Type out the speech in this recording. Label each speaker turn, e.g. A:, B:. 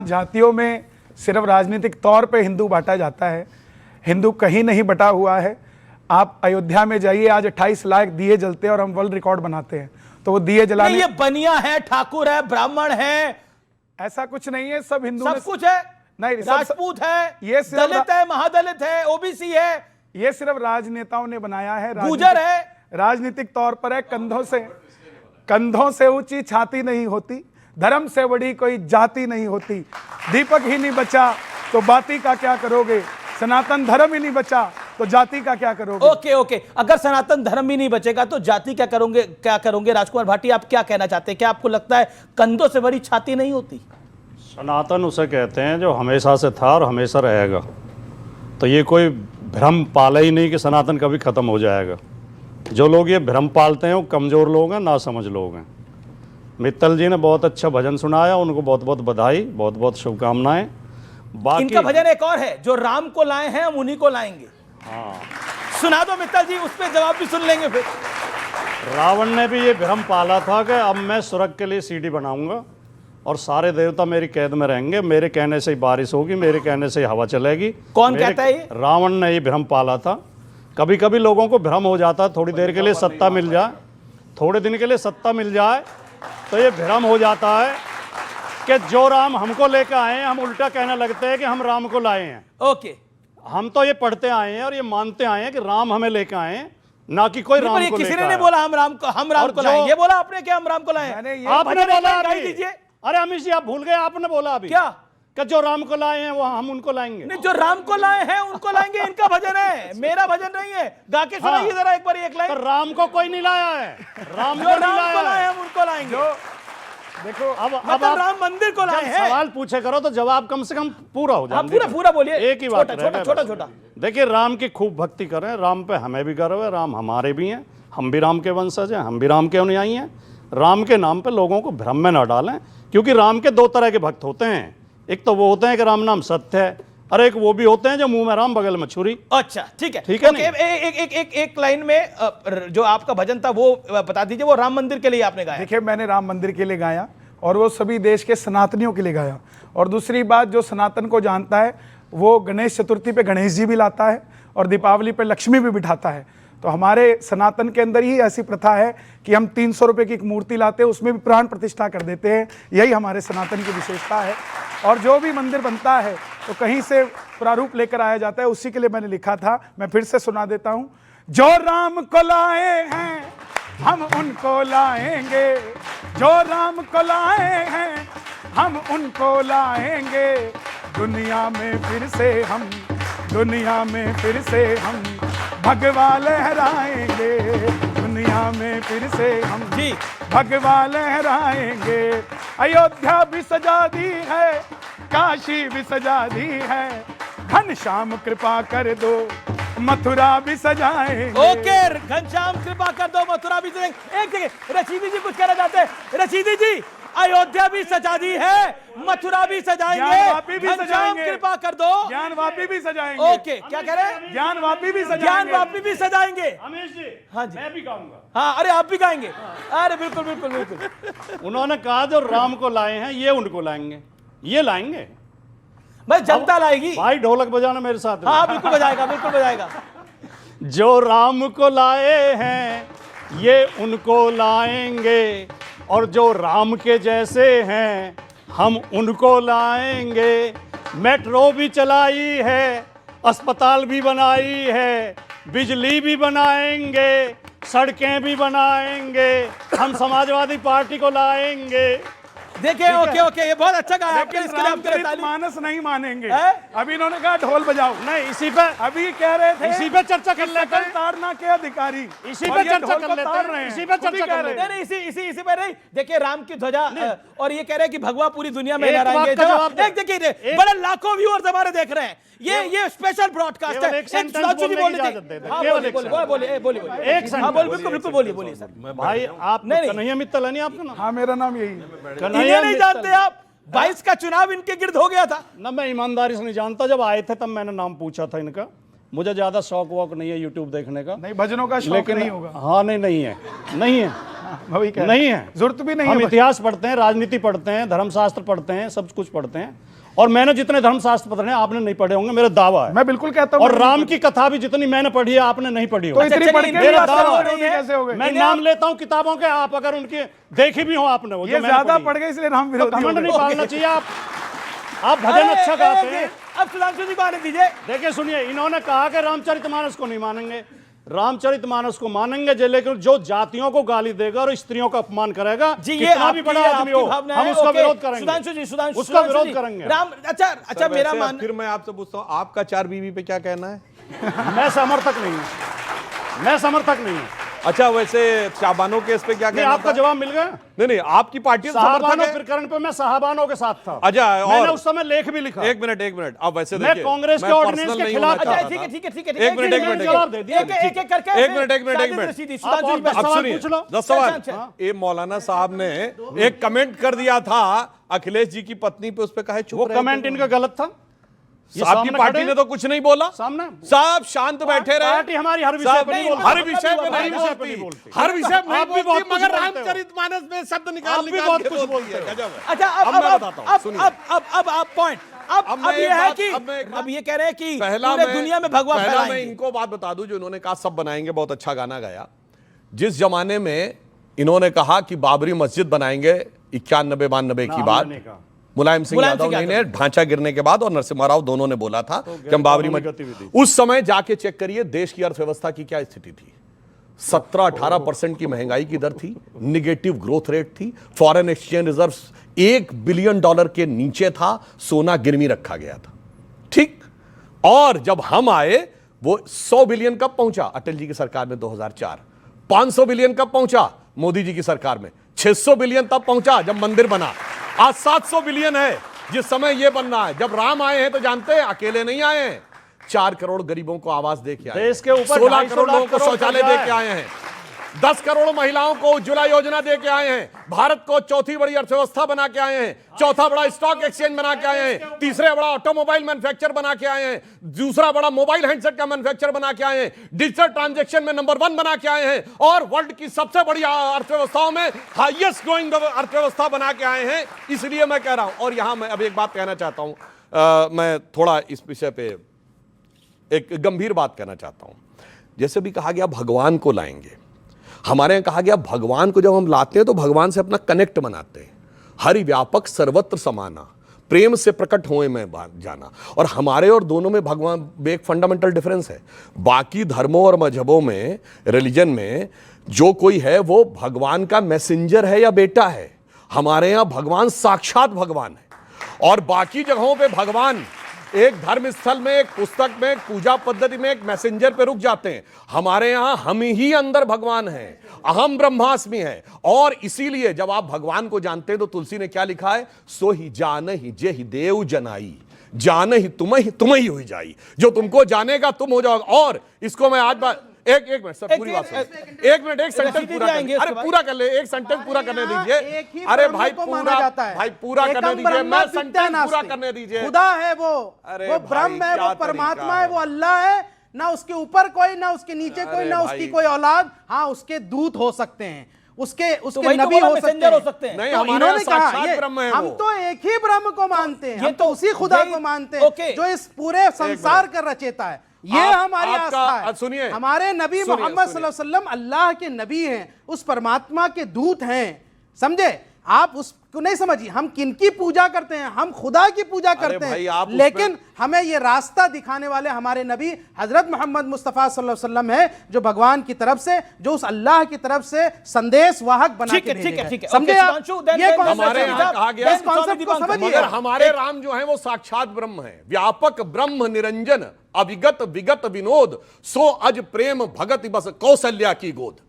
A: जातियों में सिर्फ राजनीतिक तौर पे हिंदू बांटा जाता है। हिंदू कहीं नहीं बटा हुआ है। आप अयोध्या में जाइए, आज 28 लाख दिए जलते हैं और हम वर्ल्ड रिकॉर्ड बनाते हैं। तो वो दिए जलाने,
B: ये बनिया है, ठाकुर है, ब्राह्मण है,
A: ऐसा कुछ नहीं है। सब हिंदू
B: सब कुछ है।
A: नहीं,
B: राजपूत है,
A: ये
B: दलित है, महादलित है, ओबीसी है।
A: ये सिर्फ राजनेताओं ने बनाया है।
B: गुजर है,
A: राजनीतिक तौर पर है। कंधों से ऊंची छाती नहीं होती, धर्म से बड़ी कोई जाति नहीं होती। दीपक ही नहीं बचा तो बाती का क्या करोगे, सनातन धर्म ही नहीं बचा तो जाति का क्या करोगे।
B: ओके ओके, अगर सनातन धर्म ही नहीं बचेगा तो जाति क्या करोगे, क्या करोगे? राजकुमार भाटी, आप क्या कहना चाहते हैं? क्या आपको लगता है कंधों से बड़ी छाती नहीं होती?
C: सनातन उसे कहते हैं जो हमेशा से था और हमेशा रहेगा। तो ये कोई भ्रम पाला ही नहीं कि सनातन कभी खत्म हो जाएगा। जो लोग ये भ्रम पालते हैं वो कमज़ोर लोग हैं, ना समझ लोग हैं। मित्तल जी ने बहुत अच्छा भजन सुनाया, उनको बहुत बहुत बधाई, बहुत बहुत शुभकामनाएं। बाकी
B: इनका भजन एक और है, जो राम को लाए हैं हम उन्हीं को लाएंगे।
C: हाँ,
B: सुना दो मित्तल जी, उस पर जवाब भी सुन लेंगे फिर।
C: रावण ने भी ये भ्रम पाला था कि अब मैं स्वर्ग के लिए सीढ़ी बनाऊंगा और सारे देवता मेरी कैद में रहेंगे, मेरे कहने से ही बारिश होगी, मेरे कहने से ही हवा चलेगी।
B: कौन कहता है ये?
C: रावण ने ये भ्रम पाला था। कभी कभी लोगों को भ्रम हो जाता है, थोड़ी देर के लिए सत्ता मिल जाए, थोड़े दिन के लिए सत्ता मिल जाए तो ये भ्रम हो जाता है कि जो राम हमको लेकर आए हैं, हम उल्टा कहने लगते हैं कि हम राम को लाए हैं।
B: ओके,
C: हम तो ये पढ़ते आए हैं और ये मानते आए हैं कि राम हमें लेकर आए हैं, ना कि कोई राम को
B: किसी
C: लेकर
B: ने नहीं
C: आया।
B: बोला हम राम को लाएंगे। ये बोला आपने क्या हम राम को लाए?
C: आपने बोला अभी।
B: दीजिए।
C: अरे अमित जी, आप भूल गए, आपने बोला अभी
B: क्या
C: कि जो राम को लाए हैं वो हम उनको लाएंगे।
B: नहीं, जो राम को लाए हैं उनको लाएंगे, इनका भजन है, मेरा भजन नहीं है। गा के सुनाइए जरा एक बार एक लाइन।
C: तो राम को कोई नहीं लाया है, राम
B: जो
C: को नहीं
B: राम को
C: लाया
B: लाए
C: है।
B: हम उनको लाएंगे।
A: देखो,
C: अब
B: मतलब
C: आप
B: राम मंदिर को लाए
C: जब
B: हैं।
C: सवाल पूछे करो तो जवाब कम से कम पूरा हो
B: आप
C: जाए।
B: पूरा बोलिए,
C: एक ही बात
B: छोटा
C: रह गया
B: छोटा
C: बस।
B: छोटा।
C: देखिए, राम की खूब भक्ति करें, राम पे हमें भी गर्व है, राम हमारे भी हैं, हम भी राम के वंशज हैं, हम भी राम के अनुयायी हैं। राम के नाम पे लोगों को भ्रम में न डालें, क्योंकि राम के दो तरह के भक्त होते हैं। एक तो वो होते हैं कि राम नाम सत्य है, और एक वो भी होते हैं जो मुंह में राम बगल में छुरी।
B: अच्छा, ठीक है,
C: ठीक है।
B: एक लाइन में जो आपका भजन था वो बता दीजिए। वो राम मंदिर के लिए आपने गाया?
A: देखिए, मैंने राम मंदिर के लिए गाया और वो सभी देश के सनातनियों के लिए गाया। और दूसरी बात, जो सनातन को जानता है वो गणेश चतुर्थी पे गणेश जी भी लाता है और दीपावली पे लक्ष्मी भी बिठाता है। तो हमारे सनातन के अंदर ही ऐसी प्रथा है कि हम 300 रुपये की एक मूर्ति लाते हैं, उसमें भी प्राण प्रतिष्ठा कर देते हैं। यही हमारे सनातन की विशेषता है। और जो भी मंदिर बनता है तो कहीं से प्रारूप लेकर आया जाता है, उसी के लिए मैंने लिखा था। मैं फिर से सुना देता हूँ। जो राम को लाए हैं हम उनको लाएंगे, जो राम को लाए हैं हम उनको लाएंगे। दुनिया में फिर से हम भगवा लहराएंगे, दुनिया में फिर से हम
B: जी
A: भगवा लहराएंगे। अयोध्या भी सजा दी है, काशी भी सजा दी है, घनश्याम कृपा कर दो मथुरा भी सजाएंगे।
B: ओके, घनश्याम कृपा कर दो, मथुरा भी सजाएंगे। एक जगह रशीदी जी कुछ कहना चाहते हैं। रशीदी जी, अयोध्या भी सजा दी है, मथुरा भी सजाएंगे, घनश्याम कृपा कर दो,
A: ज्ञानवापी भी सजाएंगे।
B: ओके, क्या कह रहे हैं?
A: ज्ञानवापी भी सजाएंगे।
B: ज्ञानवापी भी सजाएंगे।
C: अमित जी,
B: हाँ जी,
C: मैं भी गाऊंगा।
B: हाँ, अरे आप भी गाएंगे? अरे बिल्कुल बिल्कुल बिल्कुल।
C: उन्होंने कहा जो राम को लाए हैं ये उनको लाएंगे, ये लाएंगे
B: बस जनता लाएगी।
C: भाई। ढोलक बजाना मेरे साथ।
B: हाँ बिल्कुल बजाएगा, बिल्कुल बजाएगा।
C: जो राम को लाए हैं ये उनको लाएंगे, और जो राम के जैसे हैं हम उनको लाएंगे। मेट्रो भी चलाई है, अस्पताल भी बनाई है, बिजली भी बनाएंगे, सड़कें भी बनाएंगे, हम समाजवादी पार्टी को लाएंगे।
B: देखिए, ओके ओके, ये बहुत अच्छा गाया आपने। इसके लिए आपके लिए
A: रामचरित
B: ताली।
A: मानस नहीं मानेंगे।
B: है?
A: अभी इन्होंने कहा ढोल बजाओ।
C: नहीं, इसी पे
A: अभी कह रहे थे
C: इसी पे चर्चा कर लेते
A: सकल
C: हैं।
A: तारना के अधिकारी,
C: इसी
A: और
C: पे
A: ये
C: चर्चा
A: ढोल
C: कर
A: को
C: लेते
A: तार
C: हैं।
A: रहे हैं।
C: इसी पे
A: खुद ही
C: चर्चा
A: कह
C: कर
A: रहे
C: लेते
A: हैं।
B: नहीं, इसी पे नहीं। देखिए, राम की ध्वजा और ये कह रहे हैं कि भगवा पूरी दुनिया में
C: एक
B: लहराएंगे।
C: बात का जवाब दो।
B: एक देखिए, बड़े लाखों व्यूअर्स हमारे देख रहे हैं। ये स्पेशल ब्रॉडकास्ट
C: केवल
B: है।
C: एक sentence
B: साचू जी
C: बोलने की
B: बोल
C: इजाजत दे
B: रहे
C: दे।
B: थे। हाँ,
C: केवल
B: बोलिए
C: एक
B: बोलिए बोलिए
C: एक
B: हाँ,
C: sentence।
B: बिल्कुल बोलिए सर।
C: भाई, आप
B: नहीं, नहीं।
C: कन्हैया मित्तल है नहीं आपका नाम?
A: हाँ, मेरा नाम यही है।
B: इन्हें नहीं जानते आप? 22 का चुनाव इनके गिर्द हो गया था
C: ना, मैं ईमानदारी से नहीं जानता। जब आए थे तब मैंने नाम पूछा था इनका। मुझे ज्यादा शौक वौक नहीं है यूट्यूब देखने का।
A: नहीं, भजनों का शौक
C: लेकिन
A: नहीं होगा।
C: हाँ, नहीं है।
A: मैं वही कह रहा हूं।
C: नहीं है,
A: जरूरत भी नहीं
C: हम
A: है।
C: इतिहास पढ़ते हैं, राजनीति पढ़ते हैं, धर्मशास्त्र पढ़ते हैं, सब कुछ पढ़ते हैं। और मैंने जितने धर्मशास्त्र पढ़े हैं आपने नहीं पढ़े होंगे, मेरा दावा है।
A: मैं बिल्कुल कहता हूं।
C: और राम की कथा भी जितनी मैंने पढ़ी है आपने नहीं पढ़ी
A: तो
C: होगी।
A: इतनी
B: चलिए,
A: पढ़ के
B: इनकी
A: भी
B: बात
A: आप
B: हो
A: हो
B: रही है।
A: कैसे हो गए?
C: मैं नाम लेता हूं किताबों के, आप अगर उनके देखी भी हो आपने वो जो
A: ये
C: मैंने
A: ज्यादा
C: पढ़ी।
A: पढ़ गए इसलिए राम विरोधी हो
C: घमंड
A: गए।
C: नहीं पालना चाहिए। आप भजन अच्छा गाते हैं।
B: अब सुधांशु जी को आने दीजिए।
C: देखिए सुनिए, इन्होंने कहा कि रामचरितमानस को नहीं मानेंगे, रामचरितमानस को मानेंगे जे, लेकिन जो जातियों को गाली देगा और स्त्रियों का अपमान करेगा,
B: जी, ये
C: कितना भी बड़ा आदमी हो, हम उसका विरोध करेंगे।
B: सुधांशु जी,
C: उसका विरोध करेंगे।
B: राम, अच्छा मेरा मान,
D: फिर मैं आपसे पूछता हूँ, आपका 4 बीवी पे क्या कहना है?
C: मैं समर्थक नहीं हूं, मैं समर्थक नहीं हूं।
D: अच्छा, वैसे शाबानो केस पे क्या
C: नहीं,
D: कहना
C: आपका
D: था?
C: जवाब मिल गया।
D: नहीं, आपकी पार्टी से समर्थक
C: साहबानों
D: है।
C: प्रकरण पे मैं साहबानों के साथ था।
D: अच्छा,
C: मैंने
D: और
C: उस समय लेख भी लिखा।
D: एक मिनट, अब वैसे
C: मैं
D: देखिए,
C: कांग्रेस के
D: मैं
C: ऑर्डिनेंस
D: personal
C: के
D: नहीं
C: खिलाफ
D: होना
C: था।
D: चाहता
B: ठीक है,
D: था।
B: ठीक है, ठीक है,
D: एक मिनट,
C: जवाब दे दिया।
B: एक करके
D: एक मिनट।
B: सुधांशु जी,
C: आप
D: अब
C: सवाल
D: सुनिए,
C: पूछ लो।
D: 10 सवाल।
B: अच्छा।
D: ये मौलाना साहब ने एक कमेंट कर दिया था अखिलेश जी की पत्नी पे, उस पे कहे चुप
C: वो
D: रहे थे।
C: कमेंट इनका गलत था। ये
D: आपकी
C: सामने
D: पार्टी
C: खड़े
D: ने
C: हैं।
D: तो कुछ नहीं बोला।
C: सामने
D: साहब शांत बैठे रहे।
C: पार्टी हमारी हर विषय
D: साहब,
C: पे नहीं बोलती।
D: हर विषय पे
C: हर
D: नहीं
C: विषय पे
D: बोलती,
C: नहीं बोलती।
D: हर विषय पे नहीं
C: आप भी बहुत
D: बोलती,
C: कुछ
D: मगर
C: बोलते हो।
D: रामचरितमानस में शब्द
C: आप
D: निकाल
C: भी
D: निकाल
C: बहुत
D: के
C: कुछ
D: बोलती
C: बोलते
D: है।
C: हो।
D: गजब है।
B: अच्छा,
D: अब मैं बताता हूँ, सुनिए।
B: अब पॉइंट,
D: अब मैं
B: अब ये
D: एक
B: है
D: बात-
B: कि
D: अब मैं एक
B: अब ये कह रहे हैं कि
D: पहला
B: पूरे
D: मैं
B: दुनिया में भगवा
D: पहला मैं
B: फैलाएंगे।
D: इनको बात बता दूं जो इन्होंने कहा सब बनाएंगे, बहुत अच्छा गाना गाया। जिस जमाने में इन्होंने कहा कि बाबरी मस्जिद बनाएंगे 91-92 की बात,
C: हमने नहीं कहा।
D: मुलायम सिंह यादव ने ढांचा गिरने के बाद और नरसिम्हा राव दोनों ने बोला था कि हम बाबरी मस्जिद, उस समय जाके चेक करिए देश की अर्थव्यवस्था की क्या स्थिति थी। 17-18% की महंगाई की दर थी, निगेटिव ग्रोथ रेट थी, फॉरेन एक्सचेंज रिजर्व $1 बिलियन के नीचे था, सोना गिरवी रखा गया था। ठीक, और जब हम आए वो 100 बिलियन कब पहुंचा? अटल जी की सरकार में 2004। 500 बिलियन कब पहुंचा? मोदी जी की सरकार में। 600 बिलियन तब पहुंचा जब मंदिर बना। आज 700 बिलियन है जिस समय ये बन रहा है। जब राम आए हैं तो जानते हैं अकेले नहीं आए हैं, 4 करोड़ गरीबों को आवास दे के आए हैं,
C: देश के ऊपर
D: 16
C: 250
D: करोड़ लोगों को
C: करोड़
D: शौचालय
C: कर्जा
D: दे के
C: है।
D: आए हैं, 10 करोड़ महिलाओं को उज्ज्वला योजना दे के आए हैं, भारत को चौथी बड़ी अर्थव्यवस्था बना के आए हैं, चौथा बड़ा स्टॉक एक्सचेंज बना के आए हैं, तीसरे बड़ा ऑटोमोबाइल मैन्युफैक्चर बना के आए हैं, दूसरा बड़ा मोबाइल हैंडसेट का मैन्युफैक्चर बना के आए हैं, डिजिटल ट्रांजैक्शन में नंबर 1 बना के आए हैं, और वर्ल्ड की सबसे बड़ी अर्थव्यवस्थाओं में हाईएस्ट ग्रोइंग अर्थव्यवस्था बना के आए हैं। इसलिए मैं कह रहा हूं, और यहां मैं अब एक बात कहना चाहता हूं, मैं थोड़ा इस विषय पे एक गंभीर बात कहना चाहता हूं। जैसे भी कहा गया भगवान को लाएंगे, हमारे यहां कहा गया भगवान को जब हम लाते हैं तो भगवान से अपना कनेक्ट बनाते हैं। हरि व्यापक सर्वत्र समाना, प्रेम से प्रकट हुए में जाना। और हमारे और दोनों में भगवान एक फंडामेंटल डिफरेंस है। बाकी धर्मों और मजहबों में, रिलीजन में जो कोई है वो भगवान का मैसेंजर है या बेटा है। हमारे यहां भगवान साक्षात भगवान है। और बाकी जगहों पे भगवान एक धर्म स्थल में, एक पुस्तक में, एक पूजा पद्धति में एक मैसेंजर पे रुक जाते हैं। हमारे यहां हम ही अंदर भगवान हैं, अहम ब्रह्मास्मि है। और इसीलिए जब आप भगवान को जानते हैं तो तुलसी ने क्या लिखा है? सो ही जान ही जे ही देव जनाई, जान ही तुम ही हुई जाई। जो तुमको जानेगा तुम हो जाओगे। और इसको मैं आज बात एक मिनट सर, पूरी बात सुनिए। एक मिनट, एक सेंटेंस पूरा करने, अरे पूरा कर ले, एक सेंटेंस पूरा करने दीजिए। अरे भाई पूरा करने दीजिए, मैं सेंटेंस पूरा करने दीजिए।
E: खुदा है वो
D: अरे
E: ब्रह्म है,
D: भाई,
E: वो
D: क्या
E: परमात्मा
D: तरीका
E: है, वो अल्लाह है। ना उसके ऊपर कोई, ना उसके नीचे कोई, ना उसकी कोई औलाद। हाँ, उसके दूत हो सकते हैं, उसके
B: वही तो
E: नबी
B: बोला,
E: हो
B: मैसेंजर हो सकते हैं।
D: नहीं,
E: तो
D: हमारे
E: इन्होंने
D: यहाँ
E: कहा
D: साक्षात
E: ये
D: ब्रह्म है
E: हम
D: वो।
E: तो एक ही ब्रह्म को मानते हैं,
B: ये
E: हम तो
B: तो
E: उसी खुदा
B: यही-
E: को मानते
B: ओके।
E: हैं जो इस पूरे संसार का रचेता है। ये हमारी आस्था है।
D: सुनिए,
E: हमारे नबी मोहम्मद सल्लल्लाहु अलैहि वसल्लम अल्लाह के नबी हैं, उस परमात्मा के दूत हैं। समझे आप? उसको नहीं समझिए। हम किनकी पूजा करते हैं? हम खुदा की पूजा करते
D: भाई,
E: हैं।
D: आप
E: लेकिन हमें ये रास्ता दिखाने वाले हमारे नबी हजरत मोहम्मद मुस्तफ़ा सल्लल्लाहु अलैहि वसल्लम है, जो भगवान की तरफ से, जो उस अल्लाह की तरफ से संदेश वाहक बना के भेजे गए।
B: ठीक है।
E: समझे आप? ये
D: हमारे यहाँ कहा गया,
E: इस कॉन्सेप्ट को समझिए।
D: मगर हमारे राम जो है वो साक्षात ब्रह्म है, व्यापक ब्रह्म निरंजन, अविगत विगत विनोद, सो अज प्रेम भगत बस कौशल्या की गोद।